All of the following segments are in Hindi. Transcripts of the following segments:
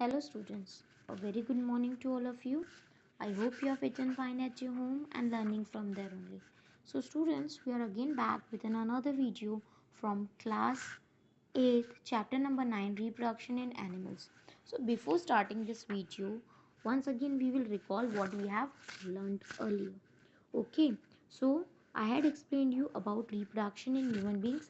Hello students, a very good morning to all of you. I hope you are fit and fine at your home and learning from there only. So students, we are again back with another video from class 8, chapter number 9, reproduction in animals. So before starting this video, once again we will recall what we have learned earlier. Okay, so I had explained you about reproduction in human beings.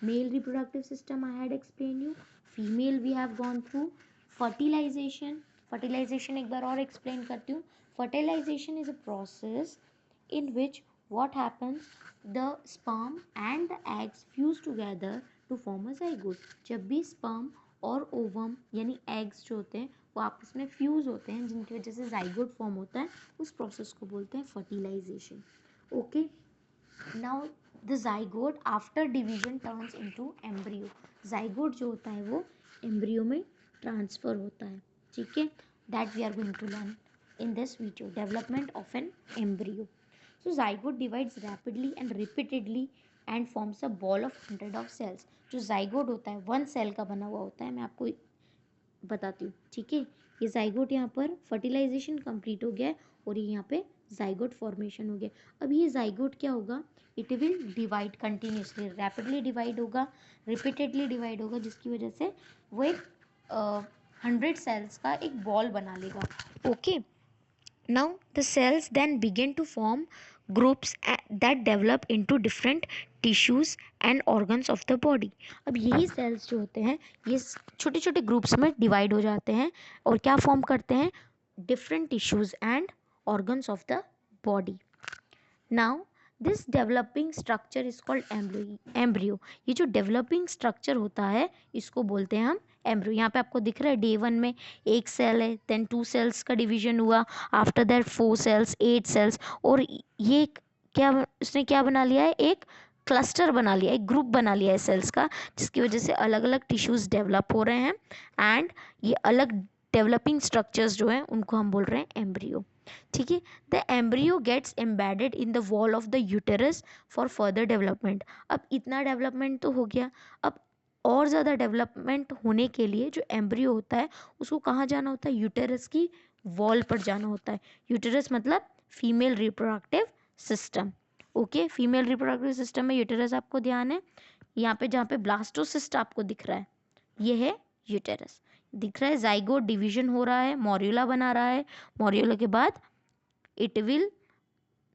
Male reproductive system I had explained you. Female we have gone through. Fertilization एक बार और explain करती हूँ. Fertilization is a process in which what happens, the sperm and the eggs fuse together to form a zygote. जब भी sperm और ovum यानी eggs जो होते हैं वो आपस में फ्यूज होते हैं जिनकी वजह से जाइगोट फॉर्म होता है, उस प्रोसेस को बोलते हैं fertilisation. Okay, now the zygote after division turns into embryo. Zygote जो होता है वो एम्ब्रियो में ट्रांसफर होता है. ठीक है, that we are going to learn in this video, development of an embryo. So zygote divides rapidly and repeatedly and forms a ball of 100 of cells. जो जाइगोट होता है 1 सेल का बना हुआ होता है. मैं आपको बताती हूँ. ठीक है, ये जाइगोट यहाँ पर फर्टिलाइजेशन कंप्लीट हो गया है और ये यहाँ पे जाइगोट फॉर्मेशन हो गया. अब ये जाइगोट क्या होगा, it will divide continuously, rapidly divide होगा, रिपीटेडली डिवाइड होगा, जिसकी वजह से वो एक 100 सेल्स का एक बॉल बना लेगा. Okay, now the cells then begin to form groups that develop into different tissues and organs of the body. अब यही cells जो होते हैं ये छोटे छोटे ग्रुप्स में डिवाइड हो जाते हैं और क्या फॉर्म करते हैं, different tissues and organs of the body. Now this developing structure is called embryo. ये जो डेवलपिंग स्ट्रक्चर होता है इसको बोलते हैं हम एम्ब्रियो. यहाँ पे आपको दिख रहा है डे 1 में एक सेल है, देन 2 सेल्स का डिवीजन हुआ, आफ्टर दैट 4 सेल्स, 8 सेल्स, और ये क्या उसने क्या बना लिया है, एक क्लस्टर बना लिया, एक ग्रुप बना लिया है सेल्स का, जिसकी वजह से अलग अलग टिश्यूज डेवलप हो रहे हैं एंड ये अलग डेवलपिंग स्ट्रक्चर्स जो हैं उनको हम बोल रहे हैं एम्ब्रियो. ठीक है, the embryo gets embedded in the wall of the uterus for further development. अब इतना डेवलपमेंट तो हो गया, अब और ज़्यादा डेवलपमेंट होने के लिए जो एम्ब्रियो होता है उसको कहाँ जाना होता है, यूटेरस की वॉल पर जाना होता है. यूटेरस मतलब female reproductive system. Okay, female reproductive system में यूटेरस आपको ध्यान है, यहाँ पे जहाँ पे ब्लास्टोसिस्ट आपको दिख रहा है ये है यूटेरस. दिख रहा है जाइगोट डिवीजन हो रहा है, मॉर्यूला बना रहा है, मॉर्यूला के बाद इट विल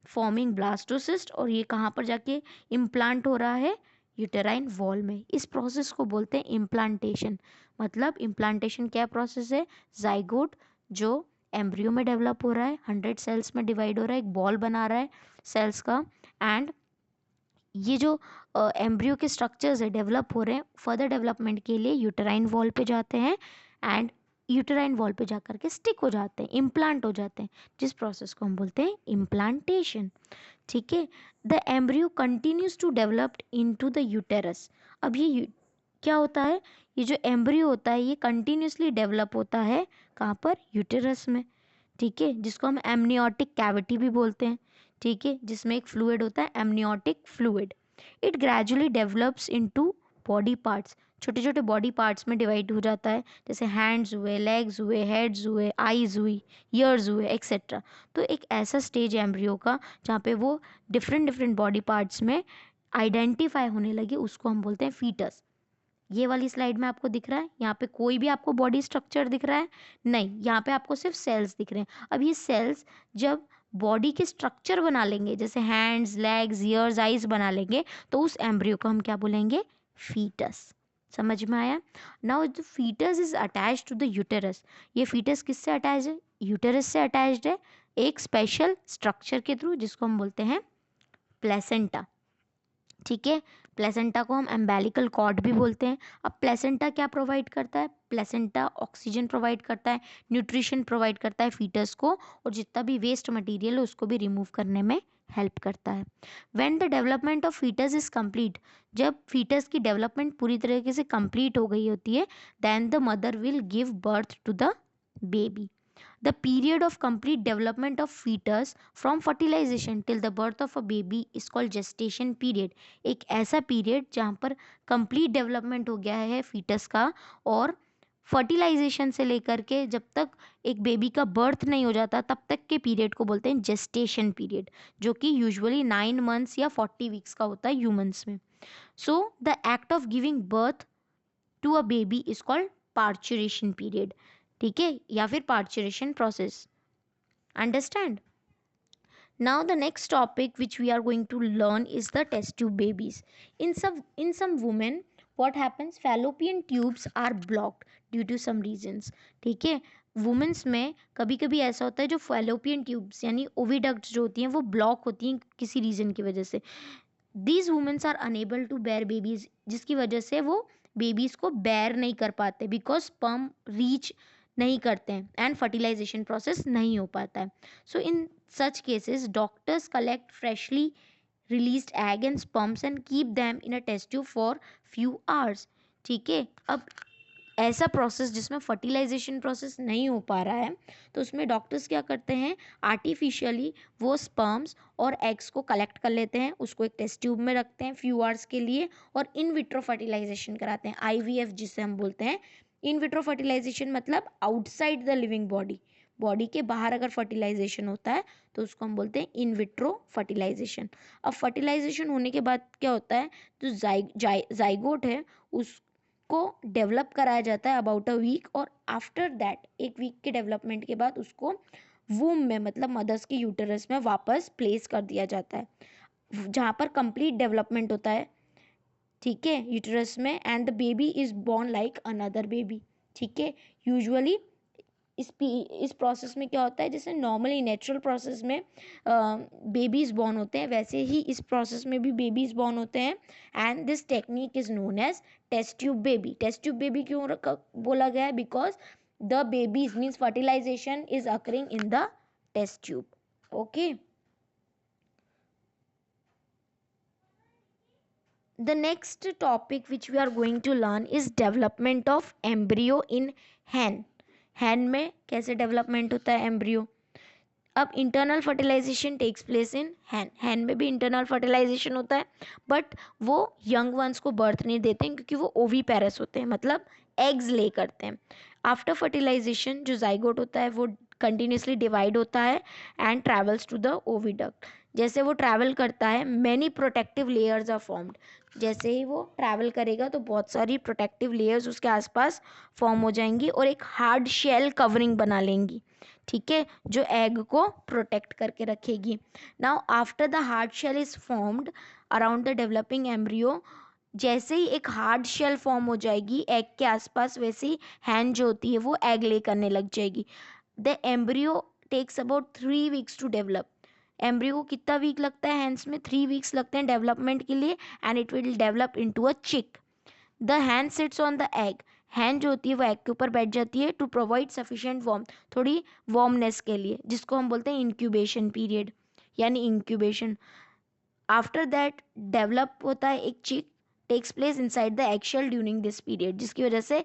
फॉर्मिंग ब्लास्टोसिस्ट और ये कहाँ पर जाके इम्प्लांट हो रहा है, यूटेराइन वॉल में. इस प्रोसेस को बोलते हैं इम्प्लांटेशन. मतलब इम्प्लांटेशन क्या प्रोसेस है, जाइगोट जो एम्ब्रियो में डेवलप हो रहा है, 100 सेल्स में डिवाइड हो रहा है, एक बॉल बना रहा है सेल्स का, एंड ये जो एम्ब्रियो के स्ट्रक्चर्स है डेवलप हो रहे हैं, फर्दर डेवलपमेंट के लिए यूटेराइन वॉल पे जाते हैं एंड यूटेराइन वॉल पे जा करके स्टिक हो जाते हैं, इम्प्लांट हो जाते हैं, जिस प्रोसेस को हम बोलते हैं इम्प्लांटेशन. ठीक है, the embryo continues to develop into the uterus. अब ये क्या होता है, ये जो एम्ब्रियो होता है ये कंटिन्यूसली डेवलप होता है कहाँ पर, यूटेरस में. ठीक है, जिसको हम एमनियोटिक कैविटी भी बोलते हैं. ठीक है, जिसमें एक फ्लूइड होता है amniotic fluid. It gradually develops into body parts. छोटे छोटे बॉडी पार्ट्स में डिवाइड हो जाता है, जैसे हैंड्स हुए, लेग्स हुए, हेड्स हुए, आईज हुई, ईयर्स हुए, एक्सेट्रा. तो एक ऐसा स्टेज है एम्ब्रियो का जहाँ पे वो डिफरेंट डिफरेंट बॉडी पार्ट्स में आइडेंटिफाई होने लगे, उसको हम बोलते हैं फीटस. ये वाली स्लाइड में आपको दिख रहा है, यहाँ पे कोई भी आपको बॉडी स्ट्रक्चर दिख रहा है नहीं, यहाँ पे आपको सिर्फ सेल्स दिख रहे हैं. अब ये सेल्स जब बॉडी के स्ट्रक्चर बना लेंगे, जैसे हैंड्स, लेग्स, ईयर्स, आइज बना लेंगे, तो उस एम्ब्रियो को हम क्या बोलेंगे, फीटस. समझ में आया. Now the foetus is attach to the uterus. ये फीटस किससे अटैच है, यूटेरस से अटैच्ड है, एक स्पेशल स्ट्रक्चर के थ्रू जिसको हम बोलते हैं प्लेसेंटा. ठीक है, प्लेसेंटा को हम एम्बेलिकल कॉर्ड भी बोलते हैं. अब प्लेसेंटा क्या प्रोवाइड करता है, प्लेसेंटा ऑक्सीजन प्रोवाइड करता है, न्यूट्रिशन प्रोवाइड करता है फीटस को, और जितना भी वेस्ट मटेरियल है उसको भी रिमूव करने में हेल्प करता है. When the development of foetus is complete, जब फीटस की डेवलपमेंट पूरी तरीके से कंप्लीट हो गई होती है, then the mother will give birth to the baby. The period of complete development of fetus from fertilization till the birth of a baby is called gestation period. एक ऐसा पीरियड जहाँ पर complete development हो गया है fetus का और फर्टिलाइजेशन से लेकर के जब तक एक बेबी का बर्थ नहीं हो जाता तब तक के पीरियड को बोलते हैं जेस्टेशन पीरियड, जो कि यूजुअली 9 मंथ्स या 40 वीक्स का होता है ह्यूमंस में. So the act of giving birth to a baby is called parturition period. ठीक है, या फिर parturition process. Understand? Now the next topic which we are going to learn is the test tube babies. In some women what happens, fallopian tubes are blocked due to some reasons. ठीक है, वुमेन्स में कभी कभी ऐसा होता है जो फैलोपियन ट्यूब्स यानी ओविडक्ट्स जो होती हैं वो ब्लॉक होती हैं किसी रीजन की वजह से. These womens are unable to bear babies, जिसकी वजह से वो बेबीज को बेयर नहीं कर पाते बिकॉज स्पर्म रीच नहीं करते हैं एंड फर्टिलाइजेशन प्रोसेस नहीं हो पाता है. सो इन such cases doctors collect freshly released egg and sperms and keep them in a test tube for few hours. ठीक है, अब ऐसा प्रोसेस जिसमें फर्टिलाइजेशन प्रोसेस नहीं हो पा रहा है तो उसमें डॉक्टर्स क्या करते हैं, आर्टिफिशियली वो स्पर्म्स और एग्स को कलेक्ट कर लेते हैं, उसको एक टेस्ट ट्यूब में रखते हैं फ्यू आवर्स के लिए और इन विट्रो फर्टिलाइजेशन कराते हैं, आईवीएफ जिसे हम बोलते हैं. इन विट्रो फर्टिलाइजेशन मतलब outside the living body, body के बाहर अगर फर्टिलाइजेशन होता है तो उसको हम बोलते हैं इन विट्रो फर्टिलाइजेशन. अब फर्टिलाइजेशन होने के बाद क्या होता है, जो जाइगोट है उसको डेवलप कराया जाता है अबाउट अ वीक, और आफ्टर दैट एक वीक के डेवलपमेंट के बाद उसको वूम में मतलब मदर्स के यूटरस में वापस प्लेस कर दिया जाता है जहाँ पर कंप्लीट डेवलपमेंट होता है. ठीक है, यूटरस में, and the baby is born like another baby. ठीक है, यूजुअली इस प्रोसेस में क्या होता है, जैसे नॉर्मली नेचुरल प्रोसेस में बेबीज बॉर्न होते हैं वैसे ही इस प्रोसेस में भी बेबीज बॉर्न होते हैं. And this technique is known as test tube baby. Test tube baby क्यों बोला गया है, because the babies means fertilisation is occurring in the test tube. Okay, the next topic which we are going to learn is development of embryo in hen. hen में कैसे डेवलपमेंट होता है एम्ब्रियो. अब internal fertilisation takes place in hen. hen में भी इंटरनल फर्टिलाइजेशन होता है बट वो यंग वंस को बर्थ नहीं देते हैं क्योंकि वो ओवी पैरस होते हैं, मतलब एग्स ले करते हैं. आफ्टर फर्टिलाइजेशन जो जाइगोट होता है वो कंटिन्यूसली डिवाइड होता है and travels to the oviduct. जैसे वो ट्रैवल करता है many protective layers are formed. जैसे ही वो ट्रैवल करेगा तो बहुत सारी प्रोटेक्टिव लेयर्स उसके आसपास फॉर्म हो जाएंगी और एक हार्ड शेल कवरिंग बना लेंगी. ठीक है, जो एग को प्रोटेक्ट करके रखेगी. Now after the hard shell is formed around the developing embryo, जैसे ही एक हार्ड शेल फॉर्म हो जाएगी एग के आसपास वैसे ही हैन जो होती है वो एग ले करने लग जाएगी. The embryo takes about 3 weeks to develop. Embryo को कितना वीक लगता है, हैंड्स में 3 weeks लगते हैं डेवलपमेंट के लिए and it will develop into a chick. The hand sits on the egg. Hand जो होती है वो एग के ऊपर बैठ जाती है टू प्रोवाइड सफिशिएंट वार्म, थोड़ी वार्मनेस के लिए, जिसको हम बोलते हैं इंक्यूबेशन पीरियड यानी इंक्यूबेशन. आफ्टर दैट डेवलप होता है एक chick, takes place inside the eggshell during this period, जिसकी वजह से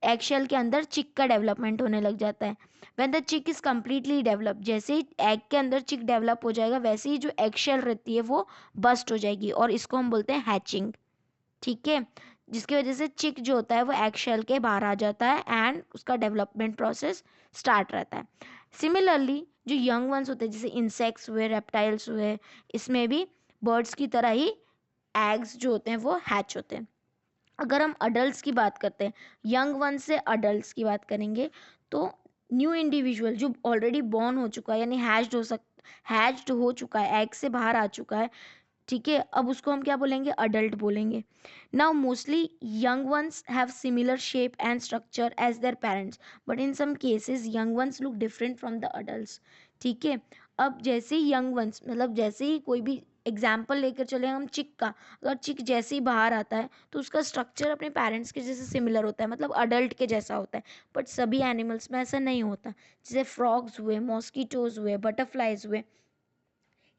एगशेल के अंदर चिक का डेवलपमेंट होने लग जाता है. व्हेन द चिक इज कम्प्लीटली डेवलप, जैसे ही एग के अंदर चिक डेवलप हो जाएगा वैसे ही जो एगशेल रहती है वो बस्ट हो जाएगी और इसको हम बोलते हैं हैचिंग. ठीक है, जिसकी वजह से चिक जो होता है वो एग शेल के बाहर आ जाता है एंड उसका डेवलपमेंट प्रोसेस स्टार्ट रहता है. सिमिलरली जो यंग वंस होते हैं जैसे इंसेक्ट्स हुए, रेप्टाइल्स हुए, इसमें भी बर्ड्स की तरह ही एग्स जो होते हैं वो हैच होते हैं. अगर हम अडल्ट की बात करते हैं, यंग वन से अडल्ट की बात करेंगे, तो न्यू इंडिविजुअल जो ऑलरेडी बॉर्न हो चुका है यानी हैच्ड हो चुका है, एग से बाहर आ चुका है. ठीक है, अब उसको हम क्या बोलेंगे, अडल्ट बोलेंगे. Now mostly young ones have similar shape and structure as their parents but in some cases young ones look different from the adult. ठीक है, अब जैसे ही यंग वंस मतलब जैसे ही कोई भी एग्जाम्पल लेकर चले हम चिक का, अगर चिक जैसे ही बाहर आता है तो उसका स्ट्रक्चर अपने पेरेंट्स के जैसे सिमिलर होता है, मतलब अडल्ट के जैसा होता है. बट सभी एनिमल्स में ऐसा नहीं होता. जैसे फ्रॉग्स हुए, मॉस्किटोज हुए, बटरफ्लाइज हुए,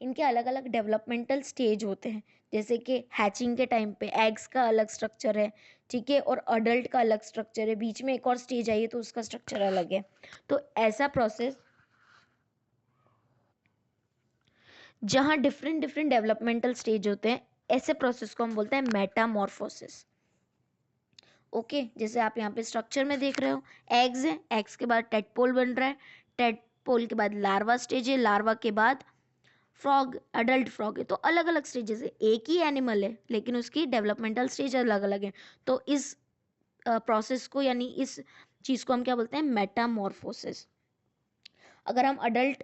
इनके अलग अलग डेवलपमेंटल स्टेज होते हैं. जैसे कि हैचिंग के टाइम पे एग्स का अलग स्ट्रक्चर है, ठीक है, और अडल्ट का अलग स्ट्रक्चर है, बीच में एक और स्टेज आई है तो उसका स्ट्रक्चर अलग है. तो ऐसा प्रोसेस जहाँ डिफरेंट डिफरेंट डेवलपमेंटल स्टेज होते हैं, ऐसे प्रोसेस को हम बोलते हैं मेटामॉर्फोसिस. ओके, जैसे आप यहाँ पे स्ट्रक्चर में देख रहे हो, एग्स है, एग्स के बाद टेडपोल बन रहा है, टेडपोल के बाद लार्वा स्टेज है, लार्वा के बाद फ्रॉग, अडल्ट फ्रॉग है। तो अलग अलग स्टेजेस है, एक ही एनिमल है लेकिन उसकी डेवलपमेंटल स्टेज अलग अलग है। तो इस प्रोसेस को यानी इस चीज को हम क्या बोलते हैं, मेटामॉर्फोसिस। अगर हम अडल्ट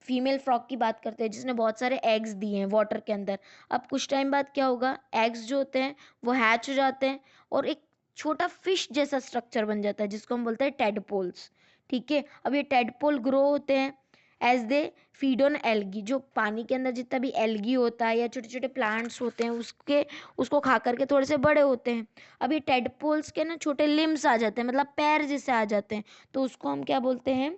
फीमेल फ्रॉग की बात करते हैं जिसने बहुत सारे एग्स दिए हैं वाटर के अंदर, अब कुछ टाइम बाद क्या होगा, एग्स जो होते हैं वो हैच हो जाते हैं और एक छोटा फिश जैसा स्ट्रक्चर बन जाता है जिसको हम बोलते हैं टेडपोल्स। ठीक है, अब ये टेडपोल ग्रो होते हैं as they feed on algae, जो पानी के अंदर जितना भी एल्गी होता है या छोटे छोटे प्लांट्स होते हैं उसको खा करके थोड़े से बड़े होते हैं। अब ये टेडपोल्स के ना छोटे लिम्स आ जाते हैं, मतलब पैर जैसे आ जाते हैं, तो उसको हम क्या बोलते हैं,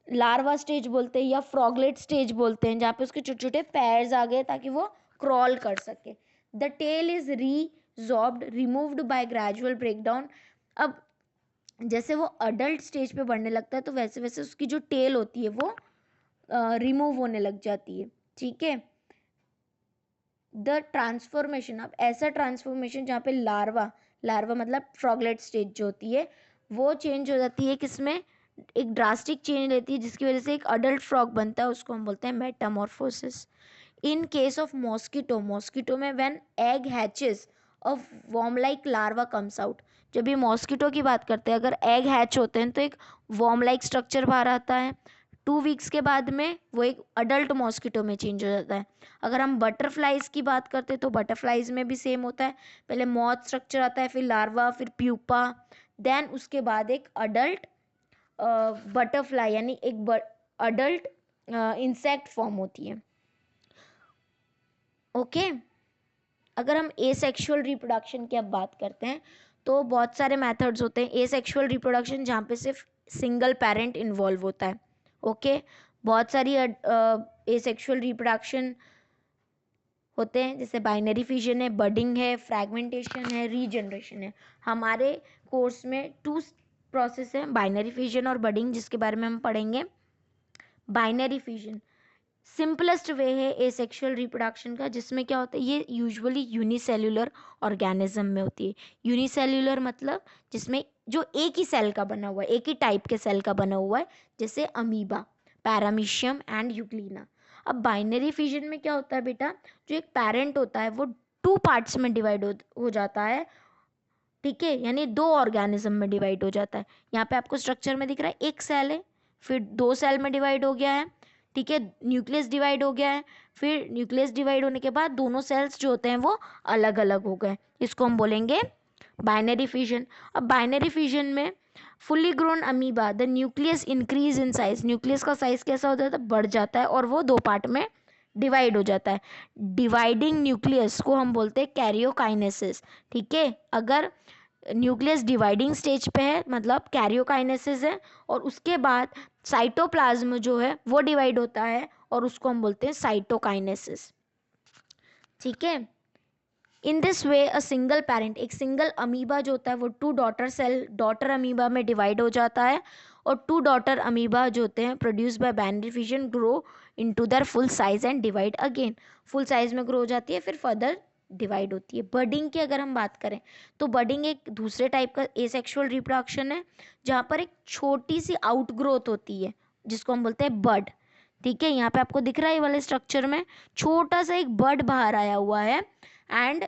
लार्वा स्टेज बोलते हैं या फ्रॉगलेट स्टेज बोलते हैं, जहाँ पे उसके छोटे छोटे पैर्स आ गए ताकि वो क्रॉल कर सके। The tail is reabsorbed removed by gradual breakdown. अब जैसे वो अडल्ट स्टेज पे बढ़ने लगता है तो वैसे वैसे उसकी जो टेल होती है वो रिमूव होने लग जाती है। ठीक है, द ट्रांसफॉर्मेशन, अब ऐसा ट्रांसफॉर्मेशन जहाँ पे लार्वा, लार्वा मतलब फ्रॉगलेट स्टेज जो होती है वो चेंज हो जाती है किसमें, एक ड्रास्टिक चेंज रहती है जिसकी वजह से एक अडल्ट फ्रॉग बनता है, उसको हम बोलते हैं metamorphosis. In case of mosquito, mosquito में when egg hatches a worm like larva comes out, जब ये मॉस्किटो की बात करते हैं अगर एग हैच होते हैं तो एक वॉर्म लाइक स्ट्रक्चर बाहर आता है, 2 वीक्स के बाद में वो एक अडल्ट मॉस्किटो में चेंज हो जाता है। अगर हम बटरफ्लाइज की बात करते हैं तो बटरफ्लाइज में भी सेम होता है, पहले मॉथ स्ट्रक्चर आता है, फिर लार्वा, फिर प्यूपा, देन उसके बाद एक अडल्ट बटरफ्लाई यानी एक अडल्ट इंसेक्ट फॉर्म होती है। ओके, अगर हम एसेक्सुअल रिप्रोडक्शन की अब बात करते हैं तो बहुत सारे मेथड्स होते हैं। एसेक्सुअल रिप्रोडक्शन जहाँ पे सिर्फ सिंगल पेरेंट इन्वॉल्व होता है। ओके, बहुत सारी एसेक्सुअल रिप्रोडक्शन होते हैं जैसे बाइनरी फिजन है, बडिंग है, फ्रैगमेंटेशन है, रीजनरेशन है। हमारे कोर्स में 2 प्रोसेस है, बाइनरी फिजन और बडिंग, जिसके बारे में हम पढ़ेंगे। बाइनरी फिजन सिंपलेस्ट वे है एसेक्सुअल रिप्रोडक्शन का, जिसमें क्या होता है, ये यूजुअली यूनिसेल्युलर ऑर्गेनिज्म में होती है। यूनिसेल्युलर मतलब जिसमें जो एक ही सेल का बना हुआ है, एक ही टाइप के सेल का बना हुआ है, जैसे अमीबा, पैरामीशियम एंड यूग्लिना। अब बाइनरी फिजन में क्या होता है बेटा, जो एक पेरेंट होता है वो 2 पार्ट्स में डिवाइड हो जाता है। ठीक है, यानी 2 ऑर्गेनिज्म में डिवाइड हो जाता है। यहाँ पे आपको स्ट्रक्चर में दिख रहा है एक सेल है, फिर 2 सेल में डिवाइड हो गया है। ठीक है, न्यूक्लियस डिवाइड हो गया है, फिर न्यूक्लियस डिवाइड होने के बाद दोनों सेल्स जो होते हैं वो अलग अलग हो गए, इसको हम बोलेंगे बाइनरी फिजन। अब बाइनरी फिजन में fully grown amoeba, the nucleus increase in size, nucleus का साइज कैसा हो जाता है, बढ़ जाता है और वो 2 पार्ट में डिवाइड हो जाता है। डिवाइडिंग न्यूक्लियस को हम बोलते हैं कैरियोकाइनेसिस। ठीक है, अगर न्यूक्लियस डिवाइडिंग स्टेज पे है मतलब कैरियोकाइनेसिस है, और उसके बाद साइटोप्लाज्म जो है वो डिवाइड होता है और उसको हम बोलते हैं साइटोकाइनेसिस। ठीक है, in this way a single parent, एक सिंगल अमीबा जो होता है वो 2 डॉटर सेल, डॉटर अमीबा में डिवाइड हो जाता है, और 2 डॉटर अमीबा जो होते हैं produce by binary fission grow into their full size and divide again, full size में ग्रो हो जाती है फिर फर्दर डिवाइड होती है। बर्डिंग की अगर हम बात करें तो बर्डिंग एक दूसरे टाइप का एसेक्सुअल रिप्रोडक्शन है जहाँ पर एक छोटी सी आउटग्रोथ होती है जिसको हम बोलते हैं बर्ड। ठीक है, यहाँ पे आपको दिख रहा है ये वाले स्ट्रक्चर में छोटा सा एक बर्ड बाहर आया हुआ है, एंड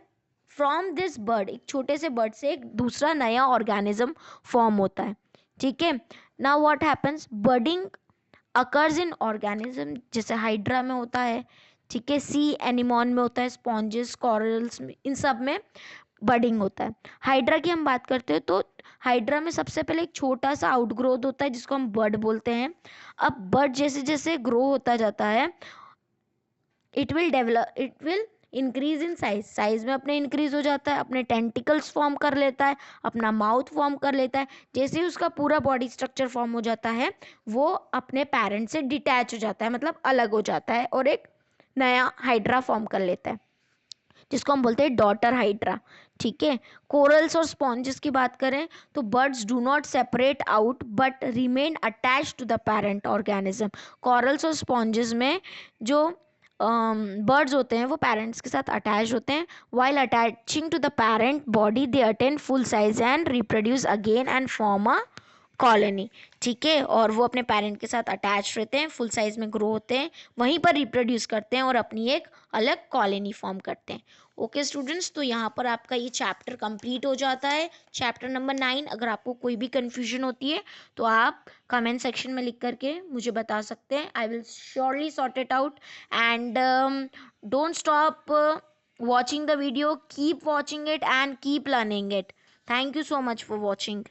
फ्रॉम दिस बर्ड, एक छोटे से बर्ड से एक दूसरा नया ऑर्गेनिज्म फॉर्म होता है। ठीक है, now what happens, budding occurs in organism जैसे हाइड्रा में होता है, ठीक है, सी एनिमोन में होता है, स्पॉन्जेस, कॉरल्स में, इन सब में बर्डिंग होता है। हाइड्रा की हम बात करते हैं तो हाइड्रा में सबसे पहले एक छोटा सा आउटग्रोथ होता है जिसको हम बर्ड बोलते हैं। अब बर्ड जैसे जैसे ग्रो होता जाता है it will increase in size, size में अपने इंक्रीज हो जाता है, अपने टेंटिकल्स फॉर्म कर लेता है, अपना माउथ फॉर्म कर लेता है। जैसे ही उसका पूरा बॉडी स्ट्रक्चर फॉर्म हो जाता है वो अपने पेरेंट से डिटैच हो जाता है, मतलब अलग हो जाता है और एक नया हाइड्रा फॉर्म कर लेता है जिसको हम बोलते हैं डॉटर हाइड्रा। ठीक है, कोरल्स और स्पॉन्जेस की बात करें तो buds do not separate out but remain attach to the parent organism. Corals और स्पॉन्जेस में जो बर्ड्स होते हैं वो पेरेंट्स के साथ अटैच होते हैं. While attaching to the parent body they attain full size and reproduce again and form a colony. ठीक है, और वो अपने पेरेंट के साथ अटैच रहते हैं, फुल साइज में ग्रो होते हैं, वहीं पर रिप्रोड्यूस करते हैं और अपनी एक अलग कॉलोनी फॉर्म करते हैं. ओके स्टूडेंट्स, तो यहाँ पर आपका ये चैप्टर कंप्लीट हो जाता है, चैप्टर नंबर 9. अगर आपको कोई भी कन्फ्यूजन होती है तो आप कमेंट सेक्शन में लिख करके मुझे बता सकते हैं. I will surely sort it out. And don't stop watching the video, keep watching it and keep learning it. Thank you so much for watching.